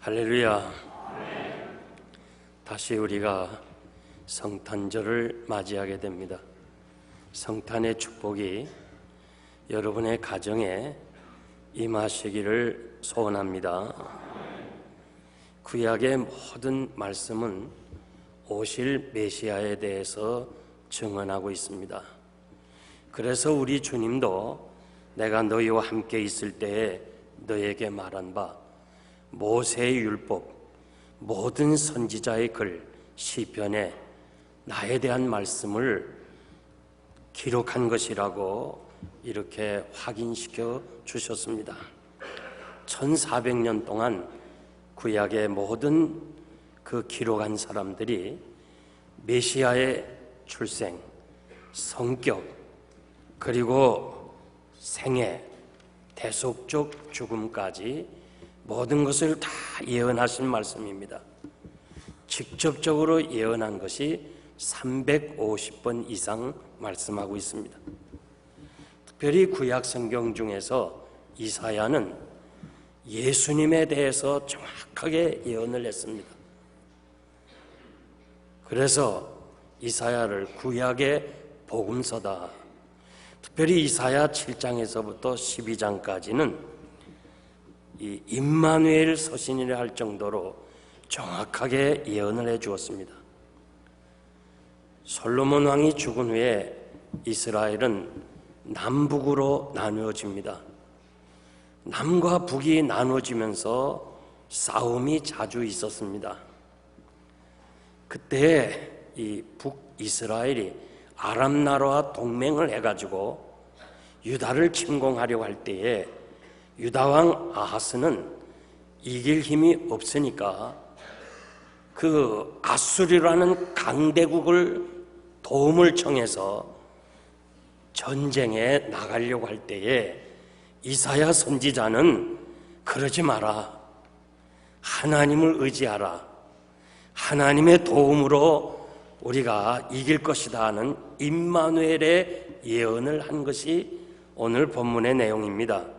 할렐루야. 다시 우리가 성탄절을 맞이하게 됩니다. 성탄의 축복이 여러분의 가정에 임하시기를 소원합니다. 구약의 모든 말씀은 오실 메시아에 대해서 증언하고 있습니다. 그래서 우리 주님도 내가 너희와 함께 있을 때에 너에게 말한 바 모세의 율법, 모든 선지자의 글, 시편에 나에 대한 말씀을 기록한 것이라고 이렇게 확인시켜 주셨습니다. 1400년 동안 구약의 모든 그 기록한 사람들이 메시아의 출생, 성격, 그리고 생애, 대속적 죽음까지 모든 것을 다 예언하신 말씀입니다. 직접적으로 예언한 것이 350번 이상 말씀하고 있습니다. 특별히 구약 성경 중에서 이사야는 예수님에 대해서 정확하게 예언을 했습니다. 그래서 이사야를 구약의 복음서다. 특별히 이사야 7장에서부터 12장까지는 이 임마누엘 서신이라 할 정도로 정확하게 예언을 해 주었습니다. 솔로몬 왕이 죽은 후에 이스라엘은 남북으로 나누어집니다. 남과 북이 나누어지면서 싸움이 자주 있었습니다. 그때 이 북이스라엘이 아람 나라와 동맹을 해가지고 유다를 침공하려고 할 때에 유다왕 아하스는 이길 힘이 없으니까 그 아수르라는 강대국을 도움을 청해서 전쟁에 나가려고 할 때에 이사야 선지자는 그러지 마라. 하나님을 의지하라. 하나님의 도움으로 우리가 이길 것이다 하는 임마누엘의 예언을 한 것이 오늘 본문의 내용입니다.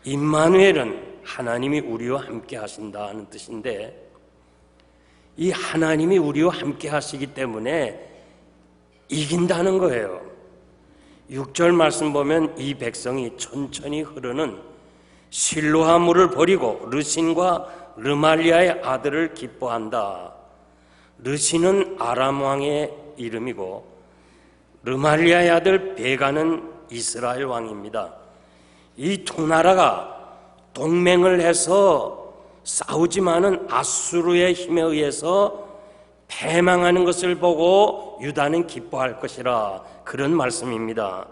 임마누엘은 하나님이 우리와 함께 하신다 하는 뜻인데, 이 하나님이 우리와 함께 하시기 때문에 이긴다는 거예요. 6절 말씀 보면 이 백성이 천천히 흐르는 실로아 물을 버리고 르신과 르말리아의 아들을 기뻐한다. 르신은 아람 왕의 이름이고 르말리아의 아들 베가는 이스라엘 왕입니다. 이 두 나라가 동맹을 해서 싸우지만은 아수르의 힘에 의해서 패망하는 것을 보고 유다는 기뻐할 것이라, 그런 말씀입니다.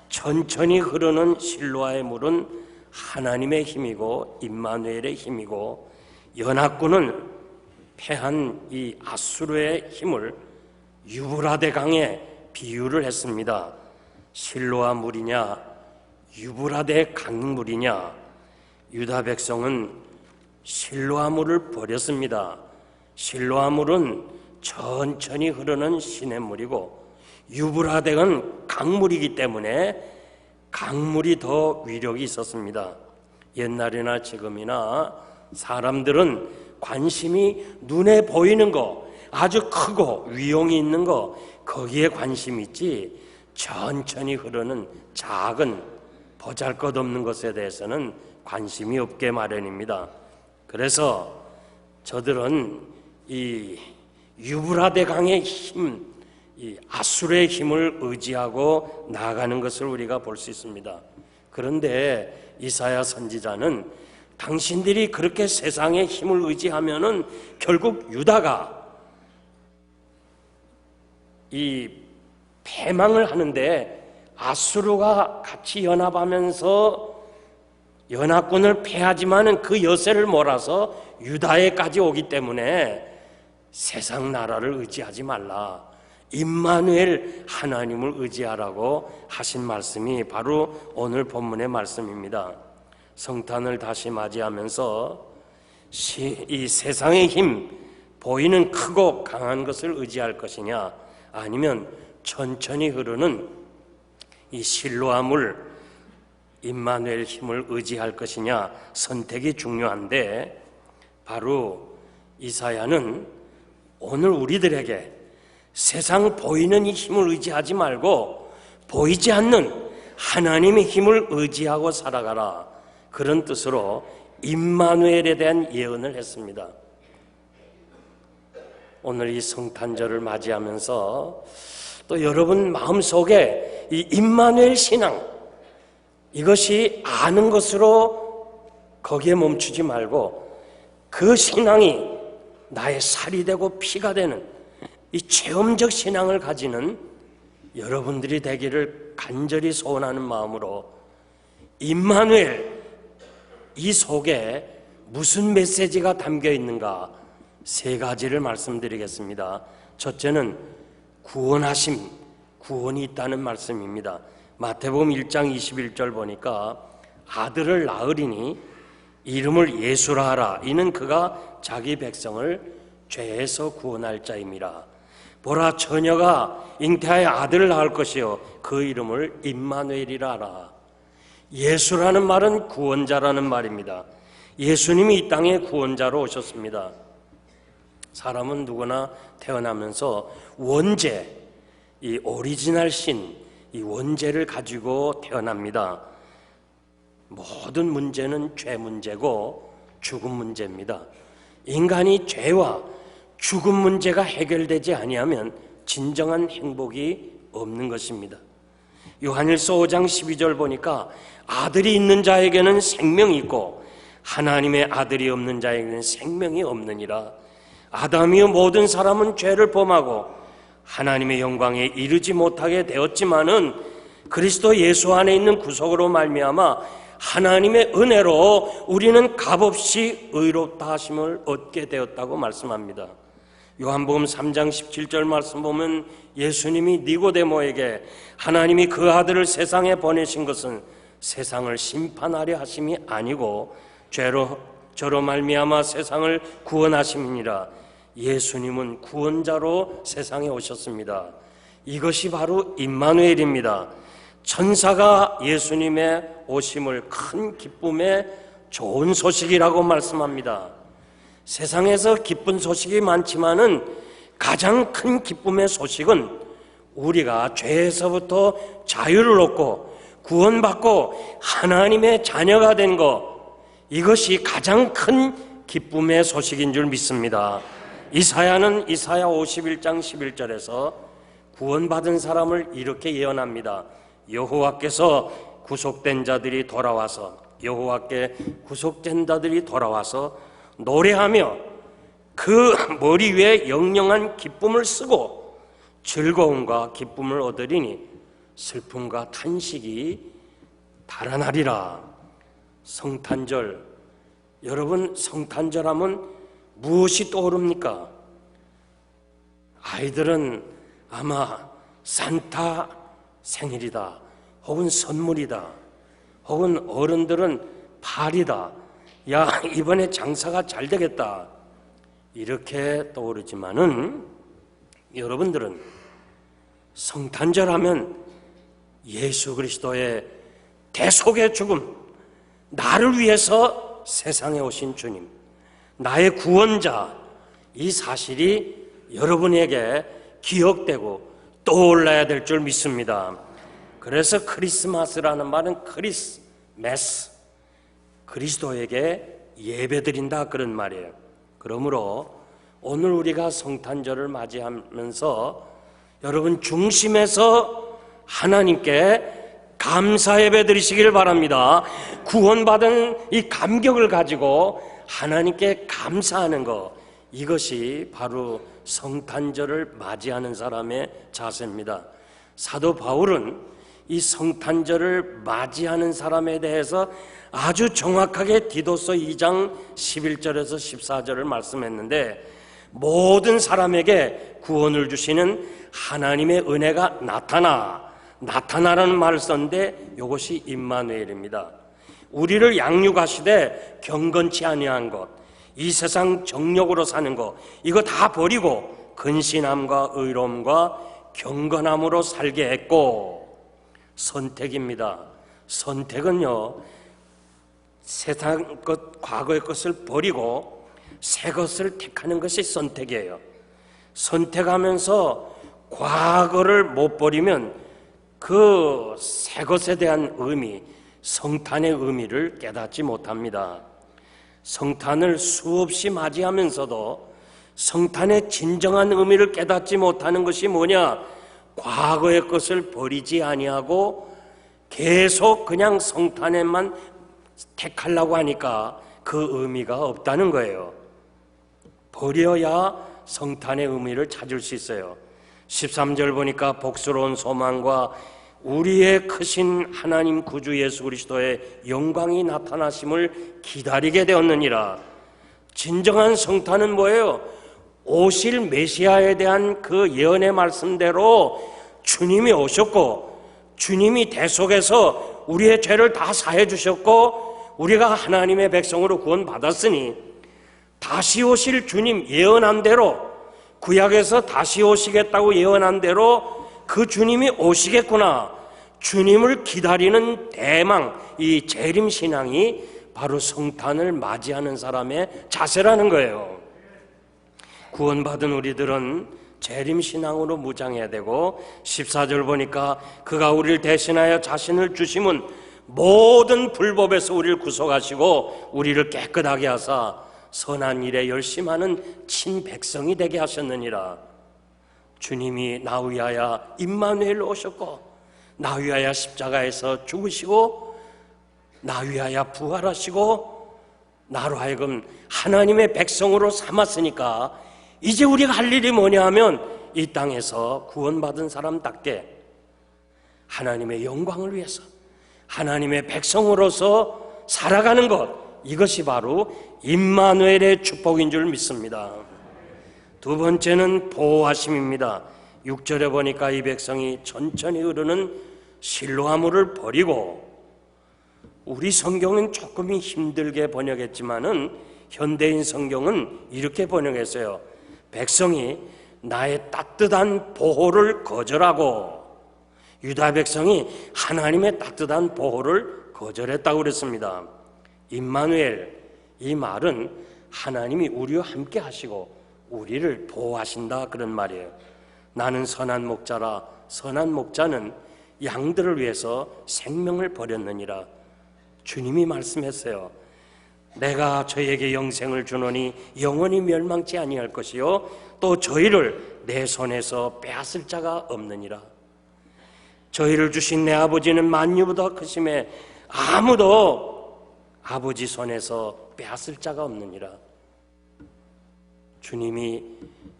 천천히 흐르는 실로아의 물은 하나님의 힘이고 임마누엘의 힘이고, 연합군은 패한 이 아수르의 힘을 유브라데 강에 비유를 했습니다. 실로아 물이냐 유브라데 강물이냐. 유다 백성은 실로아 물을 버렸습니다. 실로아 물은 천천히 흐르는 시냇물이고 유브라데는 강물이기 때문에 강물이 더 위력이 있었습니다. 옛날이나 지금이나 사람들은 관심이 눈에 보이는 거, 아주 크고 위용이 있는 거, 거기에 관심이 있지 천천히 흐르는 작은 보잘것없는 것에 대해서는 관심이 없게 마련입니다. 그래서 저들은 이 유브라데 강의 힘, 이 아수르의 힘을 의지하고 나아가는 것을 우리가 볼 수 있습니다. 그런데 이사야 선지자는 당신들이 그렇게 세상의 힘을 의지하면은 결국 유다가 이 패망을 하는데, 아수르가 같이 연합하면서 연합군을 패하지만은 그 여세를 몰아서 유다에까지 오기 때문에 세상 나라를 의지하지 말라. 임마누엘 하나님을 의지하라고 하신 말씀이 바로 오늘 본문의 말씀입니다. 성탄을 다시 맞이하면서 이 세상의 힘, 보이는 크고 강한 것을 의지할 것이냐, 아니면 천천히 흐르는 이 실로아 물, 임마누엘 힘을 의지할 것이냐 선택이 중요한데, 바로 이사야는 오늘 우리들에게 세상 보이는 이 힘을 의지하지 말고 보이지 않는 하나님의 힘을 의지하고 살아가라, 그런 뜻으로 임마누엘에 대한 예언을 했습니다. 오늘 이 성탄절을 맞이하면서 또 여러분 마음속에 이 임마누엘 신앙, 이것이 아는 것으로 거기에 멈추지 말고 그 신앙이 나의 살이 되고 피가 되는 이 체험적 신앙을 가지는 여러분들이 되기를 간절히 소원하는 마음으로, 임마누엘, 이 속에 무슨 메시지가 담겨 있는가 세 가지를 말씀드리겠습니다. 첫째는 구원하심, 구원이 있다는 말씀입니다. 마태복음 1장 21절 보니까 아들을 낳으리니 이름을 예수라 하라. 이는 그가 자기 백성을 죄에서 구원할 자임이라. 보라, 처녀가 잉태하여 아들을 낳을 것이요 그 이름을 임마누엘이라 하라. 예수라는 말은 구원자라는 말입니다. 예수님이 이 땅에 구원자로 오셨습니다. 사람은 누구나 태어나면서 원죄, 이 오리지널 신, 이 원죄를 가지고 태어납니다. 모든 문제는 죄 문제고 죽음 문제입니다. 인간이 죄와 죽음 문제가 해결되지 아니하면 진정한 행복이 없는 것입니다. 요한일서 5장 12절 보니까 아들이 있는 자에게는 생명이 있고 하나님의 아들이 없는 자에게는 생명이 없느니라. 아담이요 모든 사람은 죄를 범하고 하나님의 영광에 이르지 못하게 되었지만은 그리스도 예수 안에 있는 구속으로 말미암아 하나님의 은혜로 우리는 값없이 의롭다 하심을 얻게 되었다고 말씀합니다. 요한복음 3장 17절 말씀 보면 예수님이 니고데모에게 하나님이 그 아들을 세상에 보내신 것은 세상을 심판하려 하심이 아니고 저로 말미암아 세상을 구원하심이니라. 예수님은 구원자로 세상에 오셨습니다. 이것이 바로 임마누엘입니다. 천사가 예수님의 오심을 큰 기쁨의 좋은 소식이라고 말씀합니다. 세상에서 기쁜 소식이 많지만은 가장 큰 기쁨의 소식은 우리가 죄에서부터 자유를 얻고 구원받고 하나님의 자녀가 된 것, 이것이 가장 큰 기쁨의 소식인 줄 믿습니다. 이사야는 이사야 51장 11절에서 구원받은 사람을 이렇게 예언합니다. 여호와께서 구속된 자들이 돌아와서, 여호와께 구속된 자들이 돌아와서 노래하며 그 머리 위에 영영한 기쁨을 쓰고 즐거움과 기쁨을 얻으리니 슬픔과 탄식이 달아나리라. 성탄절, 여러분 성탄절 하면 무엇이 떠오릅니까? 아이들은 아마 산타 생일이다, 혹은 선물이다, 혹은 어른들은 발이다, 야 이번에 장사가 잘 되겠다, 이렇게 떠오르지만은 여러분들은 성탄절 하면 예수 그리스도의 대속의 죽음, 나를 위해서 세상에 오신 주님, 나의 구원자, 이 사실이 여러분에게 기억되고 떠올라야 될 줄 믿습니다. 그래서 크리스마스라는 말은 크리스메스, 그리스도에게 예배드린다, 그런 말이에요. 그러므로 오늘 우리가 성탄절을 맞이하면서 여러분 중심에서 하나님께 감사 예배 드리시기를 바랍니다. 구원받은 이 감격을 가지고 하나님께 감사하는 것, 이것이 바로 성탄절을 맞이하는 사람의 자세입니다. 사도 바울은 이 성탄절을 맞이하는 사람에 대해서 아주 정확하게 디도서 2장 11절에서 14절을 말씀했는데, 모든 사람에게 구원을 주시는 하나님의 은혜가 나타나라는 말을 썼는데 이것이 임마누엘입니다. 우리를 양육하시되 경건치 아니한 것, 이 세상 정욕으로 사는 것, 이거 다 버리고 근신함과 의로움과 경건함으로 살게 했고, 선택입니다. 선택은요, 세상 것, 과거의 것을 버리고 새 것을 택하는 것이 선택이에요. 선택하면서 과거를 못 버리면 그 새 것에 대한 의미, 성탄의 의미를 깨닫지 못합니다. 성탄을 수없이 맞이하면서도 성탄의 진정한 의미를 깨닫지 못하는 것이 뭐냐? 과거의 것을 버리지 아니하고 계속 그냥 성탄에만 택하려고 하니까 그 의미가 없다는 거예요. 버려야 성탄의 의미를 찾을 수 있어요. 13절 보니까 복스러운 소망과 우리의 크신 하나님 구주 예수 그리스도의 영광이 나타나심을 기다리게 되었느니라. 진정한 성탄은 뭐예요? 오실 메시아에 대한 그 예언의 말씀대로 주님이 오셨고 주님이 대속해서 우리의 죄를 다 사해 주셨고 우리가 하나님의 백성으로 구원받았으니 다시 오실 주님 예언한 대로, 구약에서 다시 오시겠다고 예언한 대로 그 주님이 오시겠구나, 주님을 기다리는 대망, 이 재림신앙이 바로 성탄을 맞이하는 사람의 자세라는 거예요. 구원받은 우리들은 재림신앙으로 무장해야 되고, 14절 보니까 그가 우리를 대신하여 자신을 주심은 모든 불법에서 우리를 구속하시고 우리를 깨끗하게 하사 선한 일에 열심하는 친백성이 되게 하셨느니라. 주님이 나 위하여 임마누엘로 오셨고 나 위하여 십자가에서 죽으시고 나 위하여 부활하시고 나로 하여금 하나님의 백성으로 삼았으니까 이제 우리가 할 일이 뭐냐 하면 이 땅에서 구원받은 사람답게 하나님의 영광을 위해서 하나님의 백성으로서 살아가는 것, 이것이 바로 임마누엘의 축복인 줄 믿습니다. 두 번째는 보호하심입니다. 6절에 보니까 이 백성이 천천히 흐르는 실로아물을 버리고, 우리 성경은 조금 힘들게 번역했지만은 현대인 성경은 이렇게 번역했어요. 백성이 나의 따뜻한 보호를 거절하고, 유다 백성이 하나님의 따뜻한 보호를 거절했다고 그랬습니다. 임마누엘, 이 말은 하나님이 우리와 함께 하시고 우리를 보호하신다, 그런 말이에요. 나는 선한 목자라, 선한 목자는 양들을 위해서 생명을 버렸느니라. 주님이 말씀했어요. 내가 저희에게 영생을 주노니 영원히 멸망치 아니할 것이요 또 저희를 내 손에서 빼앗을 자가 없느니라. 저희를 주신 내 아버지는 만유보다 크심에 아무도 아버지 손에서 빼앗을 자가 없느니라. 주님이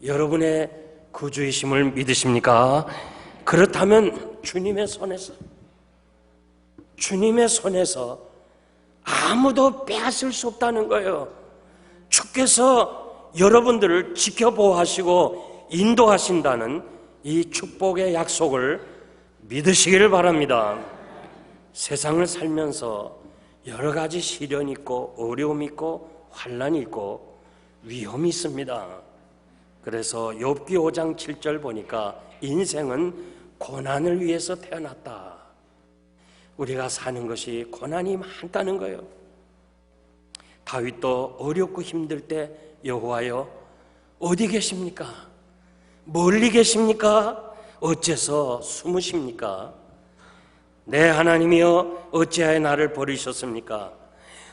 여러분의 구주이심을 믿으십니까? 그렇다면 주님의 손에서 아무도 빼앗을 수 없다는 거예요. 주께서 여러분들을 지켜보호하시고 인도하신다는 이 축복의 약속을 믿으시기를 바랍니다. 세상을 살면서 여러 가지 시련이 있고 어려움이 있고 환난이 있고 위험이 있습니다. 그래서 욥기 5장 7절 보니까 인생은 고난을 위해서 태어났다. 우리가 사는 것이 고난이 많다는 거예요. 다윗도 어렵고 힘들 때 여호와여 어디 계십니까? 멀리 계십니까? 어째서 숨으십니까? 내 하나님이여 어찌하여 나를 버리셨습니까?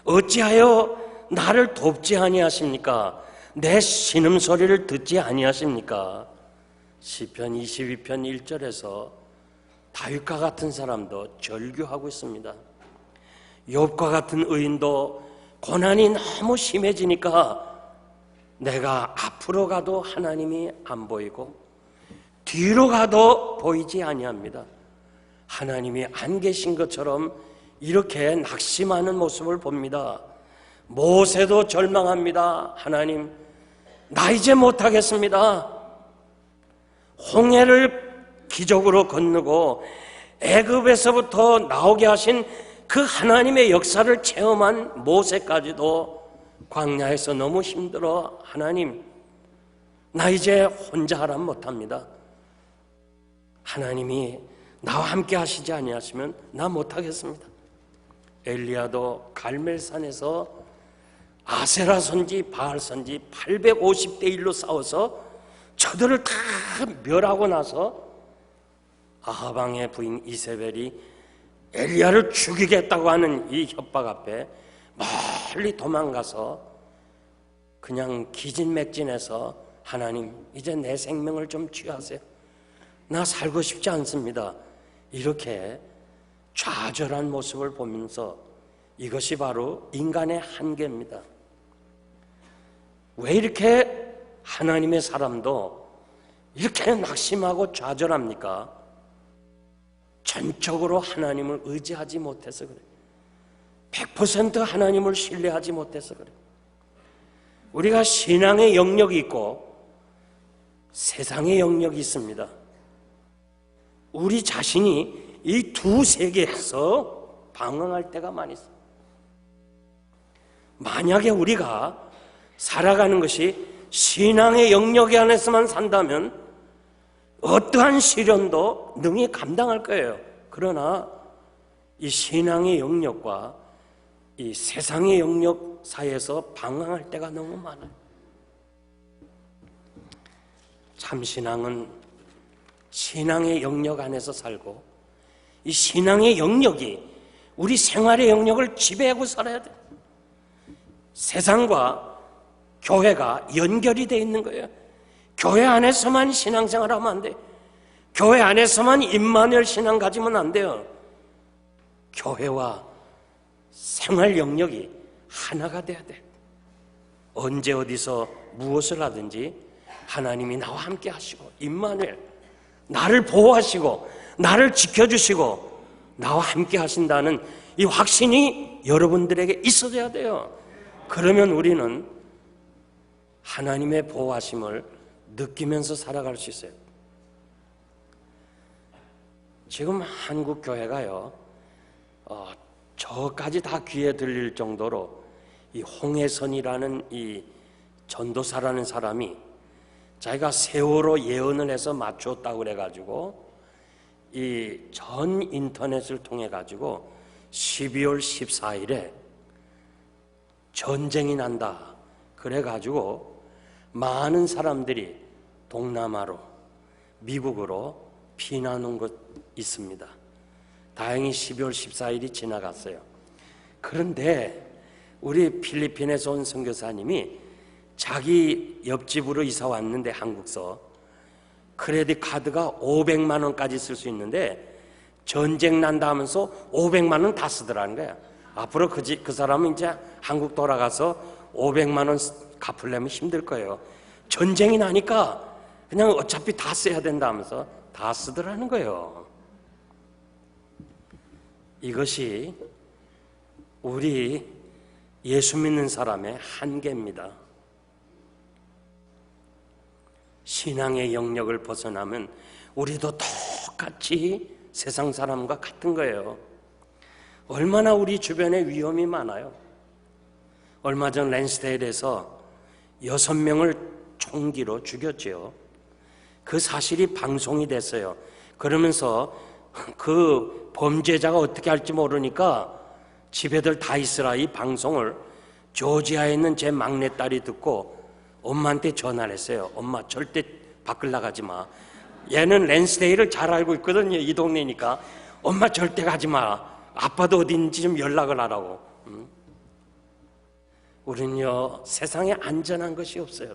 어찌하여 나를 돕지 아니하십니까? 내 신음소리를 듣지 아니하십니까? 시편 22편 1절에서 다윗과 같은 사람도 절규하고 있습니다. 욥과 같은 의인도 고난이 너무 심해지니까 내가 앞으로 가도 하나님이 안 보이고 뒤로 가도 보이지 아니합니다. 하나님이 안 계신 것처럼 이렇게 낙심하는 모습을 봅니다. 모세도 절망합니다. 하나님, 나 이제 못하겠습니다. 홍해를 기적으로 건너고 애굽에서부터 나오게 하신 그 하나님의 역사를 체험한 모세까지도 광야에서 너무 힘들어 하나님, 나 이제 혼자 하란 못합니다. 하나님이 나와 함께 하시지 아니하시면 나 못하겠습니다. 엘리야도 갈멜산에서 아세라 선지, 바알 선지 850대 1로 싸워서 저들을 다 멸하고 나서 아합 왕의 부인 이세벨이 엘리야를 죽이겠다고 하는 이 협박 앞에 멀리 도망가서 그냥 기진맥진해서 하나님, 이제 내 생명을 좀 취하세요. 나 살고 싶지 않습니다. 이렇게 좌절한 모습을 보면서 이것이 바로 인간의 한계입니다. 왜 이렇게 하나님의 사람도 이렇게 낙심하고 좌절합니까? 전적으로 하나님을 의지하지 못해서 그래요. 100% 하나님을 신뢰하지 못해서 그래요. 우리가 신앙의 영역이 있고 세상의 영역이 있습니다. 우리 자신이 이 두 세계에서 방황할 때가 많이 있어요. 만약에 우리가 살아가는 것이 신앙의 영역 안에서만 산다면 어떠한 시련도 능히 감당할 거예요. 그러나 이 신앙의 영역과 이 세상의 영역 사이에서 방황할 때가 너무 많아요. 참신앙은 신앙의 영역 안에서 살고 이 신앙의 영역이 우리 생활의 영역을 지배하고 살아야 돼요. 세상과 교회가 연결이 되어 있는 거예요. 교회 안에서만 신앙생활하면 안 돼요. 교회 안에서만 임마누엘 신앙 가지면 안 돼요. 교회와 생활 영역이 하나가 돼야 돼요. 언제 어디서 무엇을 하든지 하나님이 나와 함께 하시고 임마누엘, 나를 보호하시고 나를 지켜주시고 나와 함께 하신다는 이 확신이 여러분들에게 있어야 돼요. 그러면 우리는 하나님의 보호하심을 느끼면서 살아갈 수 있어요. 지금 한국 교회가요, 저까지 다 귀에 들릴 정도로 이 홍해선이라는 이 전도사라는 사람이 자기가 세월호 예언을 해서 맞추었다고 그래가지고 이 전 인터넷을 통해 가지고 12월 14일에 전쟁이 난다 그래가지고 많은 사람들이 동남아로 미국으로 피난 온 것 있습니다. 다행히 12월 14일이 지나갔어요. 그런데 우리 필리핀에서 온 선교사님이 자기 옆집으로 이사 왔는데 한국서 크레딧 카드가 500만 원까지 쓸 수 있는데 전쟁 난다 하면서 500만 원 다 쓰더라는 거야. 앞으로 그 사람은 이제 한국 돌아가서 500만 원 갚으려면 힘들 거예요. 전쟁이 나니까 그냥 어차피 다 써야 된다 하면서 다 쓰더라는 거예요. 이것이 우리 예수 믿는 사람의 한계입니다. 신앙의 영역을 벗어나면 우리도 똑같이 세상 사람과 같은 거예요. 얼마나 우리 주변에 위험이 많아요. 얼마 전 랜스데일에서 6명을 총기로 죽였지요. 그 사실이 방송이 됐어요. 그러면서 그 범죄자가 어떻게 할지 모르니까 집에들 다 있으라 이 방송을 조지아에 있는 제 막내딸이 듣고 엄마한테 전화를 했어요. 엄마 절대 밖을 나가지 마. 얘는 랜스데일을 잘 알고 있거든요. 이 동네니까. 엄마 절대 가지 마. 아빠도 어디 있는지 좀 연락을 하라고. 우리는요 세상에 안전한 것이 없어요.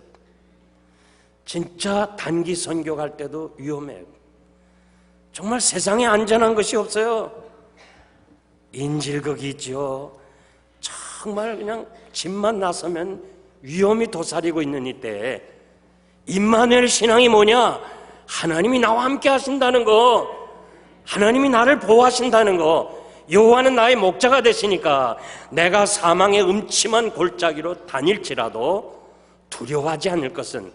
진짜 단기 선교 갈 때도 위험해요. 정말 세상에 안전한 것이 없어요. 인질극이 있죠. 정말 그냥 집만 나서면 위험이 도사리고 있는 이때에 임마누엘 신앙이 뭐냐? 하나님이 나와 함께 하신다는 거, 하나님이 나를 보호하신다는 거. 여호와는 나의 목자가 되시니까 내가 사망의 음침한 골짜기로 다닐지라도 두려워하지 않을 것은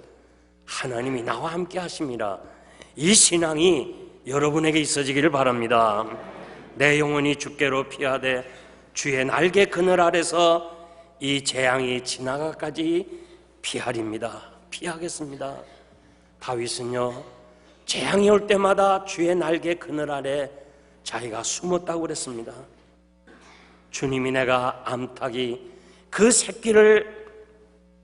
하나님이 나와 함께 하심이라. 이 신앙이 여러분에게 있어지기를 바랍니다. 내 영혼이 주께로 피하되 주의 날개 그늘 아래서 이 재앙이 지나가까지 피하리입니다. 피하겠습니다. 다윗은요 재앙이 올 때마다 주의 날개 그늘 아래 자기가 숨었다고 그랬습니다. 주님이 내가 암탉이 그 새끼를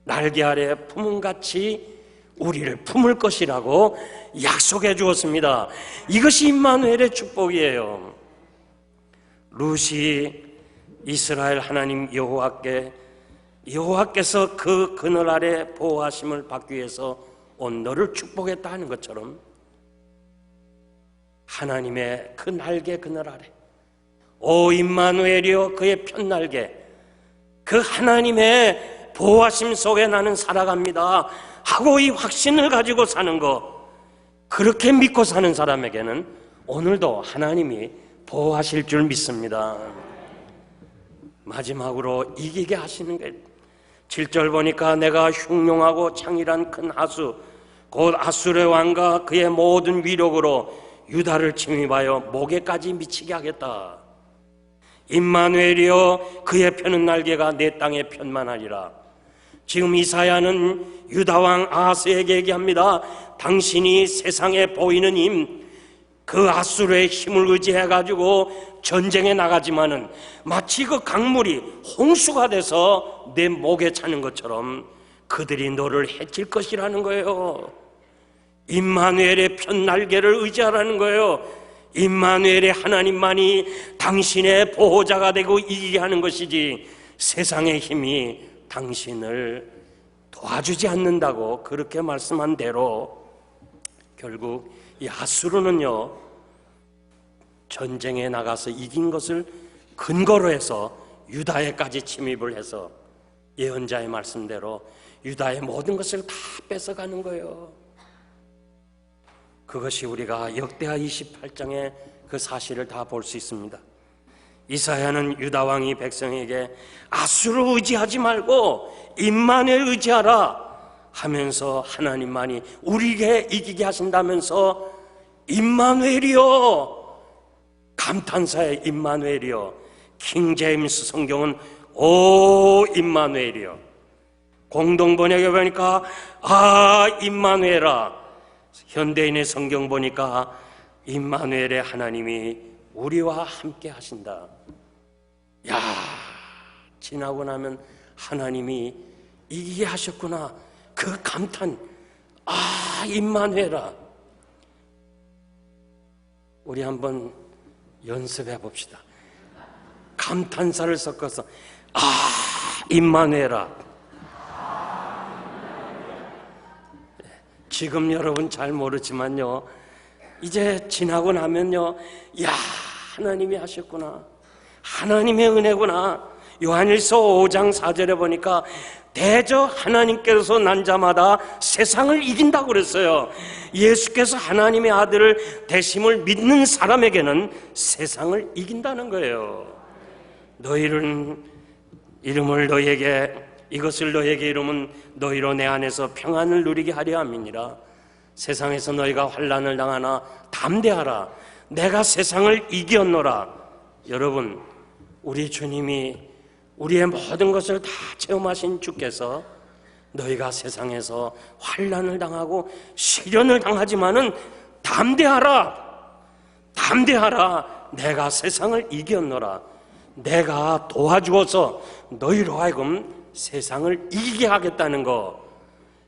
날개 아래 품음같이 우리를 품을 것이라고 약속해 주었습니다. 이것이 임마누엘의 축복이에요. 룻이 이스라엘 하나님 여호와께서 그 그늘 아래 보호하심을 받기 위해서 온 너를 축복했다 하는 것처럼 하나님의 그 날개 그늘 아래 오 임마누엘이여 그의 편날개 그 하나님의 보호하심 속에 나는 살아갑니다 하고 이 확신을 가지고 사는 것, 그렇게 믿고 사는 사람에게는 오늘도 하나님이 보호하실 줄 믿습니다. 마지막으로 이기게 하시는 게 7절 보니까 내가 흉룡하고 창일한 큰 하수 곧 아수르의 왕과 그의 모든 위력으로 유다를 침입하여 목에까지 미치게 하겠다. 임마누엘이여 그의 펴는 날개가 내 땅의 편만 하리라. 지금 이사야는 유다왕 아하스에게 얘기합니다. 당신이 세상에 보이는 힘, 그 아수르의 힘을 의지해가지고 전쟁에 나가지만은 마치 그 강물이 홍수가 돼서 내 목에 차는 것처럼 그들이 너를 해칠 것이라는 거예요. 임마누엘의 편날개를 의지하라는 거예요. 임마누엘의 하나님만이 당신의 보호자가 되고 이기게 하는 것이지 세상의 힘이 당신을 도와주지 않는다고 그렇게 말씀한 대로 결국 이 아수르는요 전쟁에 나가서 이긴 것을 근거로 해서 유다에까지 침입을 해서 예언자의 말씀대로 유다의 모든 것을 다 뺏어가는 거예요. 그것이 우리가 역대하 28장의 그 사실을 다 볼 수 있습니다. 이사야는 유다왕이 백성에게 아수르 의지하지 말고 임마누엘 의지하라 하면서 하나님만이 우리에게 이기게 하신다면서 임마누엘이요, 감탄사의 임마누엘이요, 킹제임스 성경은 오 임마누엘이요, 공동번역에 보니까 아 임마누엘아, 현대인의 성경 보니까 임마누엘의 하나님이 우리와 함께 하신다. 야, 지나고 나면 하나님이 이기게 하셨구나. 그 감탄, 아 임마누엘아. 우리 한번 연습해 봅시다. 감탄사를 섞어서 아 임마누엘아. 지금 여러분 잘 모르지만요, 이제 지나고 나면요, 야 하나님이 하셨구나, 하나님의 은혜구나. 요한일서 5장 4절에 보니까 대저 하나님께서 난 자마다 세상을 이긴다고 그랬어요. 예수께서 하나님의 아들을 되심을 믿는 사람에게는 세상을 이긴다는 거예요. 너희는 이름을 너희에게, 이것을 너희에게 이름은 너희로 내 안에서 평안을 누리게 하려 함이니라. 세상에서 너희가 환난을 당하나 담대하라, 내가 세상을 이겼노라. 여러분, 우리 주님이 우리의 모든 것을 다 체험하신 주께서 너희가 세상에서 환난을 당하고 시련을 당하지만은 담대하라, 담대하라, 내가 세상을 이겼노라. 내가 도와주어서 너희로 하여금 세상을 이기게 하겠다는 거,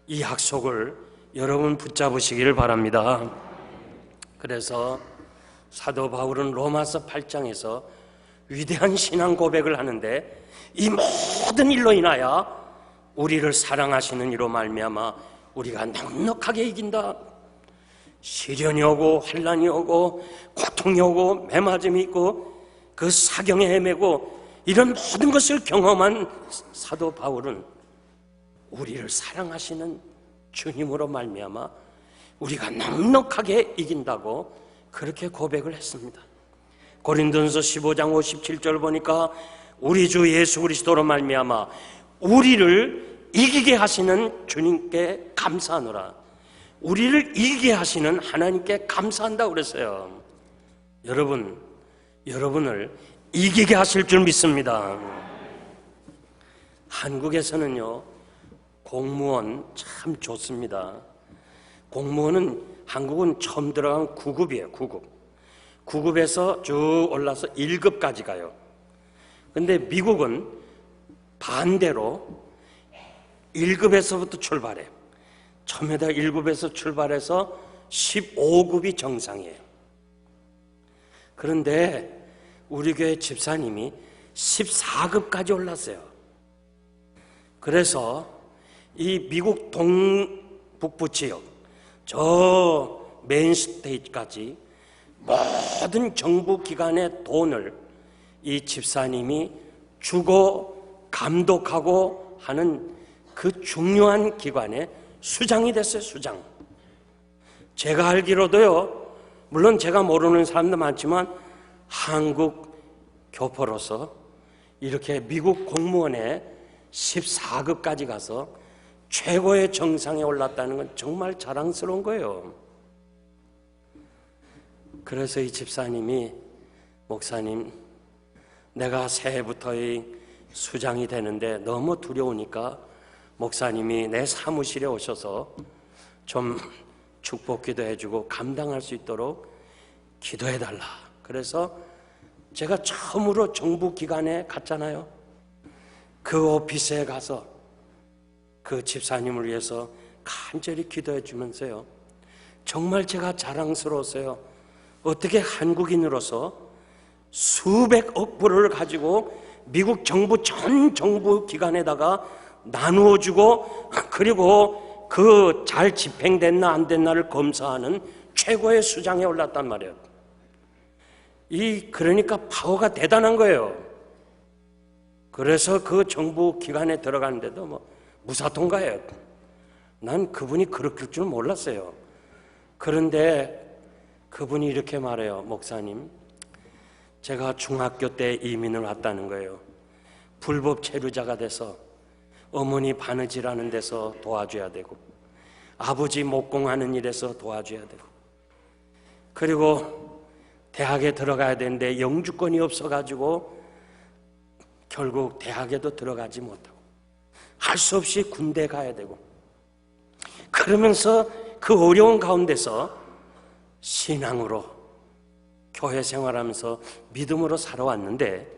이 약속을 여러분 붙잡으시기를 바랍니다. 그래서 사도 바울은 로마서 8장에서 위대한 신앙 고백을 하는데, 이 모든 일로 인하여 우리를 사랑하시는 이로 말미암아 우리가 넉넉하게 이긴다. 시련이 오고 환난이 오고 고통이 오고 매맞음이 있고 그 사경에 헤매고 이런 모든 것을 경험한 사도 바울은 우리를 사랑하시는 주님으로 말미암아 우리가 넉넉하게 이긴다고 그렇게 고백을 했습니다. 고린도전서 15장 57절 보니까 우리 주 예수 그리스도로 말미암아 우리를 이기게 하시는 주님께 감사하노라. 우리를 이기게 하시는 하나님께 감사한다고 그랬어요. 여러분을 이기게 하실 줄 믿습니다. 한국에서는요, 공무원 참 좋습니다. 공무원은 한국은 처음 들어간 9급이에요. 9급. 9급에서 쭉 올라서 1급까지 가요. 근데 미국은 반대로 1급에서부터 출발해요. 처음에다 1급에서 출발해서 15급이 정상이에요. 그런데 우리 교회 집사님이 14급까지 올랐어요. 그래서 이 미국 동북부 지역, 저 메인스테이트까지 모든 정부 기관의 돈을 이 집사님이 주고 감독하고 하는 그 중요한 기관의 수장이 됐어요. 수장. 제가 알기로도요, 물론 제가 모르는 사람도 많지만 한국 교포로서 이렇게 미국 공무원의 14급까지 가서 최고의 정상에 올랐다는 건 정말 자랑스러운 거예요. 그래서 이 집사님이, 목사님, 내가 새해부터 이 수장이 되는데 너무 두려우니까 목사님이 내 사무실에 오셔서 좀 축복 기도해주고 감당할 수 있도록 기도해달라. 그래서 제가 처음으로 정부 기관에 갔잖아요. 그 오피스에 가서 그 집사님을 위해서 간절히 기도해 주면서요, 정말 제가 자랑스러웠어요. 어떻게 한국인으로서 수백억 불을 가지고 미국 정부 전 정부 기관에다가 나누어 주고, 그리고 그 잘 집행됐나 안 됐나를 검사하는 최고의 수장에 올랐단 말이에요. 그러니까 파워가 대단한 거예요. 그래서 그 정부 기관에 들어가는데도 뭐 무사통과예요. 난 그분이 그럴 줄 몰랐어요. 그런데 그분이 이렇게 말해요. 목사님, 제가 중학교 때 이민을 왔다는 거예요. 불법 체류자가 돼서 어머니 바느질하는 데서 도와줘야 되고, 아버지 목공하는 일에서 도와줘야 되고, 그리고 대학에 들어가야 되는데 영주권이 없어가지고 결국 대학에도 들어가지 못하고, 할 수 없이 군대 가야 되고, 그러면서 그 어려운 가운데서 신앙으로 교회 생활하면서 믿음으로 살아왔는데,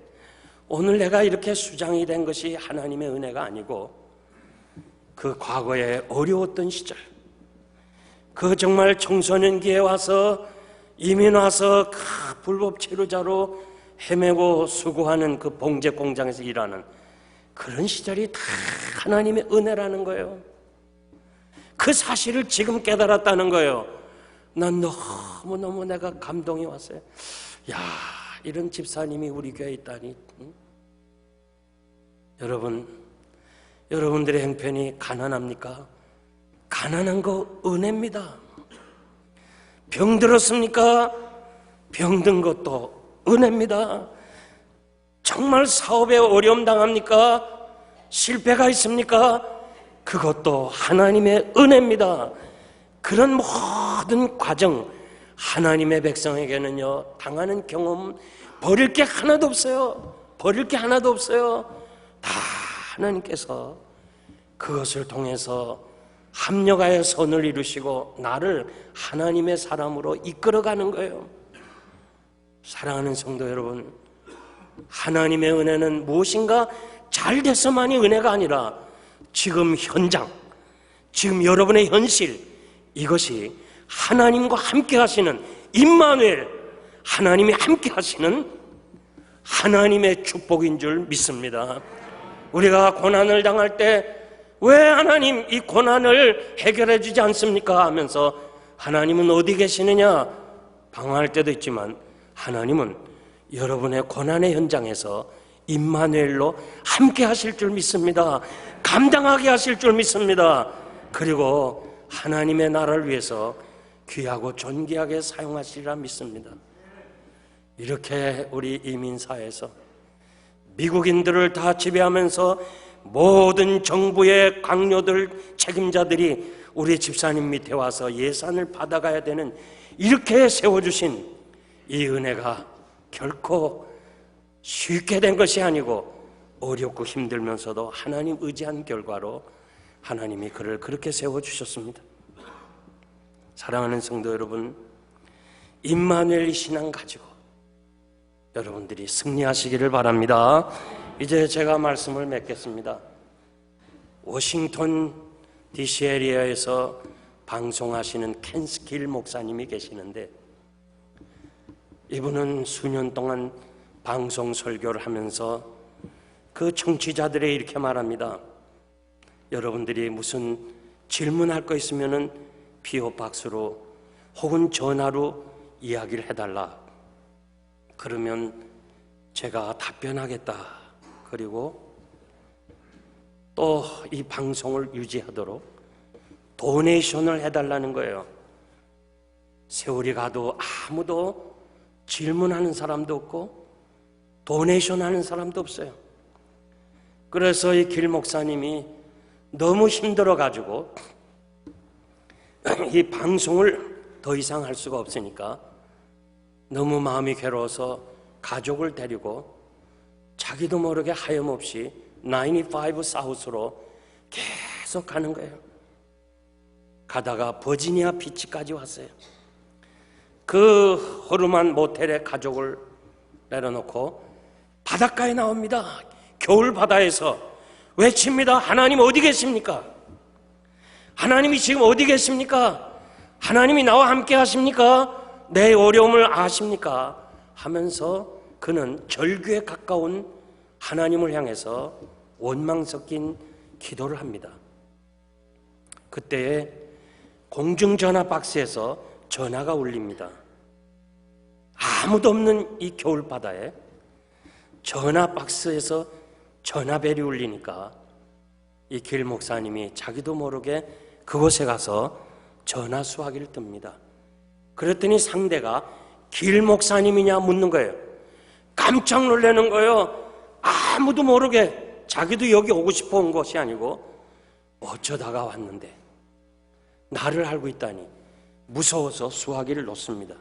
오늘 내가 이렇게 수장이 된 것이 하나님의 은혜가 아니고 그 과거에 어려웠던 시절, 그 정말 청소년기에 와서 이민 와서 그 불법 체류자로 헤매고 수고하는 그 봉제 공장에서 일하는 그런 시절이 다 하나님의 은혜라는 거예요. 그 사실을 지금 깨달았다는 거예요. 난 너무너무 내가 감동이 왔어요. 야, 이런 집사님이 우리 교회에 있다니. 응? 여러분들의 형편이 가난합니까? 가난한 거 은혜입니다. 병들었습니까? 병든 것도 은혜입니다. 정말 사업에 어려움 당합니까? 실패가 있습니까? 그것도 하나님의 은혜입니다. 그런 모든 과정, 하나님의 백성에게는요, 당하는 경험 버릴 게 하나도 없어요. 버릴 게 하나도 없어요. 다 하나님께서 그것을 통해서 합력하여 선을 이루시고 나를 하나님의 사람으로 이끌어가는 거예요. 사랑하는 성도 여러분, 하나님의 은혜는 무엇인가 잘 돼서만이 은혜가 아니라 지금 현장, 지금 여러분의 현실, 이것이 하나님과 함께 하시는 임마누엘, 하나님이 함께 하시는 하나님의 축복인 줄 믿습니다. 우리가 고난을 당할 때 왜 하나님 이 고난을 해결해 주지 않습니까? 하면서 하나님은 어디 계시느냐 방황할 때도 있지만, 하나님은 여러분의 고난의 현장에서 임마누엘로 함께 하실 줄 믿습니다. 감당하게 하실 줄 믿습니다. 그리고 하나님의 나라를 위해서 귀하고 존귀하게 사용하시리라 믿습니다. 이렇게 우리 이민사회에서 미국인들을 다 지배하면서 모든 정부의 강요들, 책임자들이 우리 집사님 밑에 와서 예산을 받아가야 되는, 이렇게 세워주신 이 은혜가 결코 쉽게 된 것이 아니고 어렵고 힘들면서도 하나님 의지한 결과로 하나님이 그를 그렇게 세워주셨습니다. 사랑하는 성도 여러분, 임마누엘 신앙 가지고 여러분들이 승리하시기를 바랍니다. 이제 제가 말씀을 맺겠습니다. 워싱턴 DC 에리아에서 방송하시는 켄스킬 목사님이 계시는데, 이분은 수년 동안 방송 설교를 하면서 그 청취자들에게 이렇게 말합니다. 여러분들이 무슨 질문할 거 있으면은 피오 박스로 혹은 전화로 이야기를 해달라. 그러면 제가 답변하겠다. 그리고 또 이 방송을 유지하도록 도네이션을 해달라는 거예요. 세월이 가도 아무도 질문하는 사람도 없고 도네이션 하는 사람도 없어요. 그래서 이 길 목사님이 너무 힘들어가지고 이 방송을 더 이상 할 수가 없으니까 너무 마음이 괴로워서 가족을 데리고 자기도 모르게 하염없이 95 사우스로 계속 가는 거예요. 가다가 버지니아 비치까지 왔어요. 그 허름한 모텔에 가족을 내려놓고 바닷가에 나옵니다. 겨울 바다에서 외칩니다. 하나님 어디 계십니까? 하나님이 지금 어디 계십니까? 하나님이 나와 함께 하십니까? 내 어려움을 아십니까? 하면서 그는 절규에 가까운 하나님을 향해서 원망 섞인 기도를 합니다. 그때에 공중전화 박스에서 전화가 울립니다. 아무도 없는 이 겨울 바다에 전화 박스에서 전화벨이 울리니까 이 길 목사님이 자기도 모르게 그곳에 가서 전화 수화기를 뜹니다. 그랬더니 상대가 길 목사님이냐 묻는 거예요. 깜짝 놀라는 거예요. 아무도 모르게, 자기도 여기 오고 싶어 온 것이 아니고 어쩌다가 왔는데 나를 알고 있다니 무서워서 수화기를 놓습니다.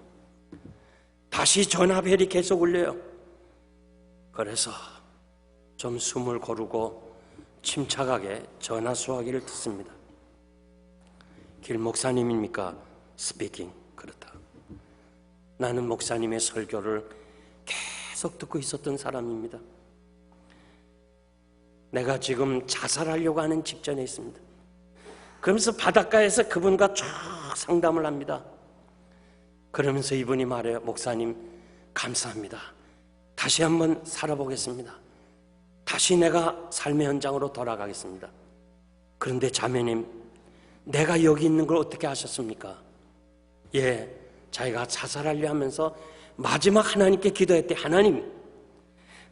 다시 전화벨이 계속 울려요. 그래서 좀 숨을 고르고 침착하게 전화 수화기를 듣습니다. 길 목사님입니까? 스피킹. 그렇다. 나는 목사님의 설교를 계속 듣고 있었던 사람입니다. 내가 지금 자살하려고 하는 직전에 있습니다. 그러면서 바닷가에서 그분과 쭉 상담을 합니다. 그러면서 이분이 말해요. 목사님 감사합니다. 다시 한번 살아보겠습니다. 다시 내가 삶의 현장으로 돌아가겠습니다. 그런데 자매님, 내가 여기 있는 걸 어떻게 아셨습니까? 예, 자기가 자살하려 하면서 마지막 하나님께 기도했대.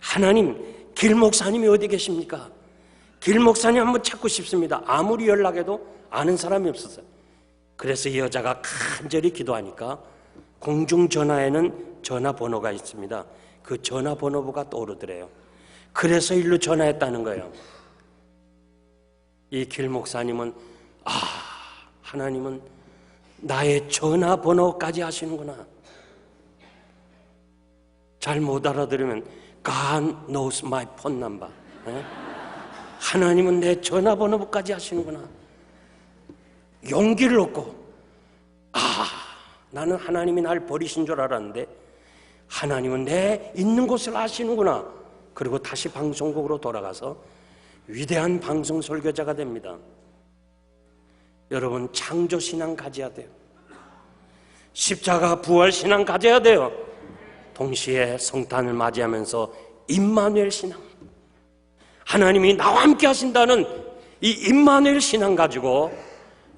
하나님, 길 목사님이 어디 계십니까? 길 목사님 한번 찾고 싶습니다. 아무리 연락해도 아는 사람이 없었어요. 그래서 이 여자가 간절히 기도하니까 공중전화에는 전화번호가 있습니다. 그 전화번호부가 떠오르더래요. 그래서 일로 전화했다는 거예요. 이 길 목사님은 하나님은 나의 전화번호까지 아시는구나. 잘 못 알아들으면 God knows my phone number. 하나님은 내 전화번호까지 아시는구나. 용기를 얻고 나는 하나님이 날 버리신 줄 알았는데 하나님은 내 있는 곳을 아시는구나. 그리고 다시 방송국으로 돌아가서 위대한 방송 설교자가 됩니다. 여러분, 창조신앙 가져야 돼요. 십자가 부활신앙 가져야 돼요. 동시에 성탄을 맞이하면서 임마누엘 신앙, 하나님이 나와 함께 하신다는 이 임마누엘 신앙 가지고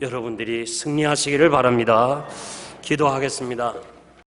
여러분들이 승리하시기를 바랍니다. 기도하겠습니다.